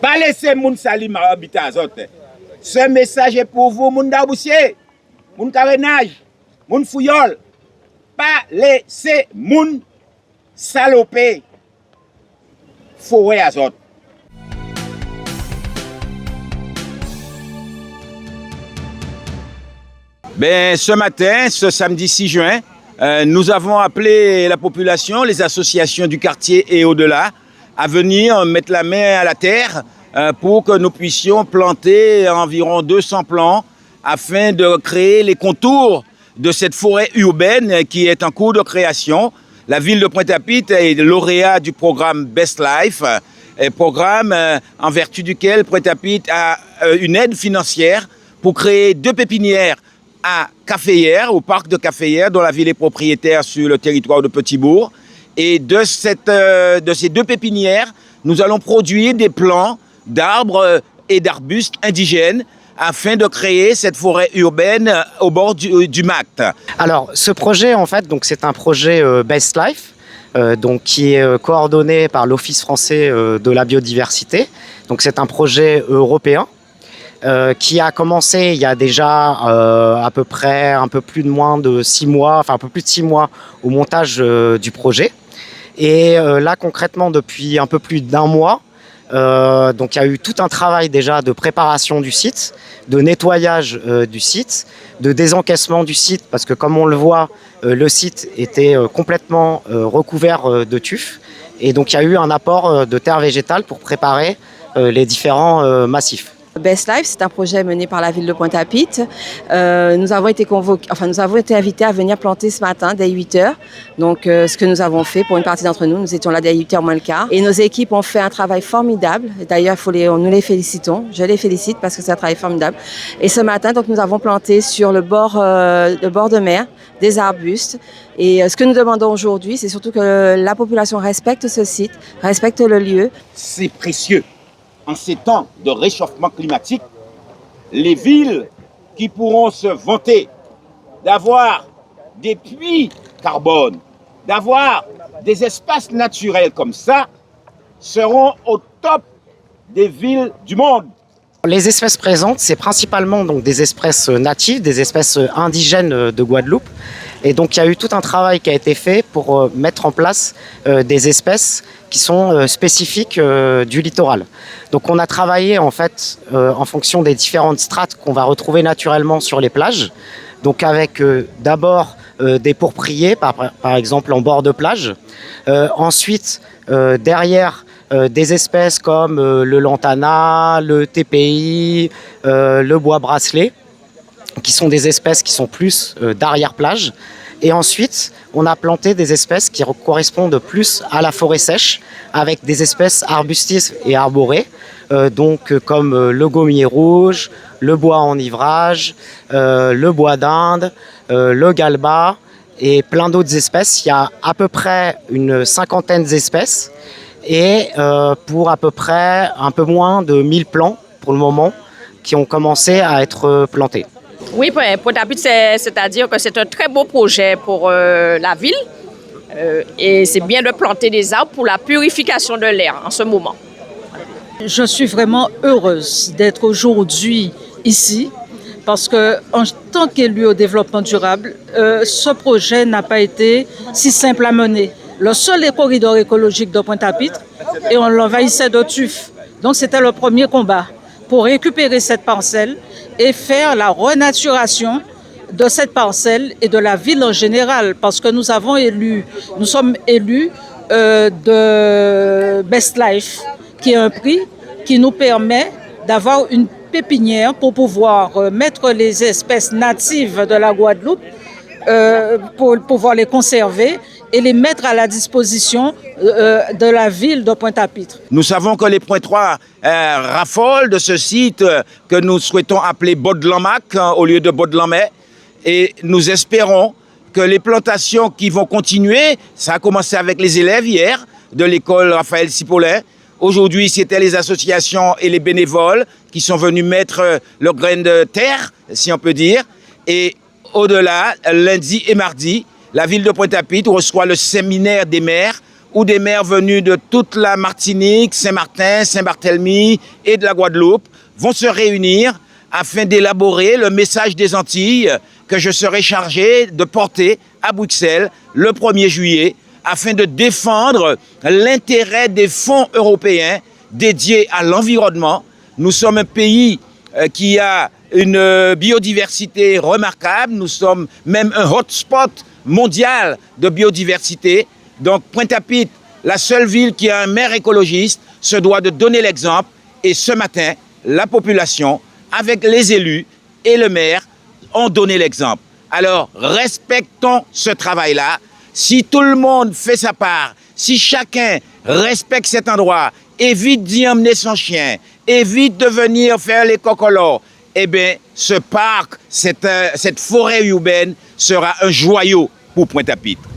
Pas laisser moun salim habiter à autres. Ce message est pour vous, moun d'Arboussier, moun carénage, moun fouillol. Pas laisser moun saloper forêt à autres. Ben, ce matin, ce samedi 6 juin, nous avons appelé la population, les associations du quartier et au-delà, à venir mettre la main à la terre pour que nous puissions planter environ 200 plants afin de créer les contours de cette forêt urbaine qui est en cours de création. La ville de Pointe-à-Pitre est lauréat du programme Best Life, un programme en vertu duquel Pointe-à-Pitre a une aide financière pour créer 2 pépinières à Caféière, au parc de Caféière, dont la ville est propriétaire sur le territoire de Petit-Bourg. Et de ces 2 pépinières, nous allons produire des plants d'arbres et d'arbustes indigènes afin de créer cette forêt urbaine au bord du Macte. Alors, ce projet, en fait, donc c'est un projet Best Life, donc qui est coordonné par l'Office français de la biodiversité. Donc, c'est un projet européen. Qui a commencé il y a déjà à peu près un peu plus de 6 mois au montage du projet. Et là concrètement depuis un peu plus d'1 mois, donc il y a eu tout un travail déjà de préparation du site, de nettoyage du site, de désencaissement du site parce que comme on le voit, le site était complètement recouvert de tuf. Et donc il y a eu un apport de terre végétale pour préparer les différents massifs. Best Life, c'est un projet mené par la ville de Pointe-à-Pitre. Nous avons été invités à venir planter ce matin dès 8h. Donc, ce que nous avons fait pour une partie d'entre nous, nous étions là dès 8h moins le quart. Et nos équipes ont fait un travail formidable. D'ailleurs, nous les félicitons. Je les félicite parce que c'est un travail formidable. Et ce matin, donc, nous avons planté sur le bord de mer des arbustes. Et ce que nous demandons aujourd'hui, c'est surtout que la population respecte ce site, respecte le lieu. C'est précieux. En ces temps de réchauffement climatique, les villes qui pourront se vanter d'avoir des puits carbone, d'avoir des espaces naturels comme ça, seront au top des villes du monde. Les espèces présentes, c'est principalement donc des espèces natives, des espèces indigènes de Guadeloupe. Et donc il y a eu tout un travail qui a été fait pour mettre en place des espèces qui sont spécifiques du littoral. Donc on a travaillé en fait en fonction des différentes strates qu'on va retrouver naturellement sur les plages. Donc avec d'abord des pourpriers, par exemple en bord de plage. Ensuite, derrière, des espèces comme le lantana, le TPI, le bois bracelet, qui sont des espèces qui sont plus d'arrière-plage. Et ensuite, on a planté des espèces qui correspondent plus à la forêt sèche, avec des espèces arbustives et arborées, comme le gommier rouge, le bois enivrage, le bois d'Inde, le galba et plein d'autres espèces. Il y a à peu près une 50aine d'espèces et pour à peu près un peu moins de 1000 plants pour le moment qui ont commencé à être plantés. Oui, Pointe-à-Pitre, c'est-à-dire que c'est un très beau projet pour la ville et c'est bien de planter des arbres pour la purification de l'air en ce moment. Je suis vraiment heureuse d'être aujourd'hui ici parce qu'en tant qu'élu au développement durable, ce projet n'a pas été si simple à mener. Le seul corridor écologique de Pointe-à-Pitre et on l'envahissait de tuf. Donc c'était le premier combat pour récupérer cette parcelle et faire la renaturation de cette parcelle et de la ville en général parce que nous sommes élus de Best Life qui est un prix qui nous permet d'avoir une pépinière pour pouvoir mettre les espèces natives de la Guadeloupe pour pouvoir les conserver et les mettre à la disposition de la ville de Pointe-à-Pitre. Nous savons que les Pointois raffolent de ce site que nous souhaitons appeler Baudelamac au lieu de Baudelamais. Et nous espérons que les plantations qui vont continuer, ça a commencé avec les élèves hier de l'école Raphaël Cipollin. Aujourd'hui, c'était les associations et les bénévoles qui sont venus mettre leur grain de terre, si on peut dire. Et au-delà, lundi et mardi, la ville de Pointe-à-Pitre reçoit le séminaire des maires où des maires venus de toute la Martinique, Saint-Martin, Saint-Barthélemy et de la Guadeloupe vont se réunir afin d'élaborer le message des Antilles que je serai chargé de porter à Bruxelles le 1er juillet afin de défendre l'intérêt des fonds européens dédiés à l'environnement. Nous sommes un pays qui a une biodiversité remarquable. Nous sommes même un hotspot mondial de biodiversité. Donc Pointe-à-Pitre, la seule ville qui a un maire écologiste, se doit de donner l'exemple. Et ce matin, la population, avec les élus et le maire, ont donné l'exemple. Alors, respectons ce travail-là. Si tout le monde fait sa part, si chacun respecte cet endroit, évite d'y emmener son chien, évite de venir faire les cocolos, eh bien, ce parc, cette forêt urbaine sera un joyau pour Pointe-à-Pitre.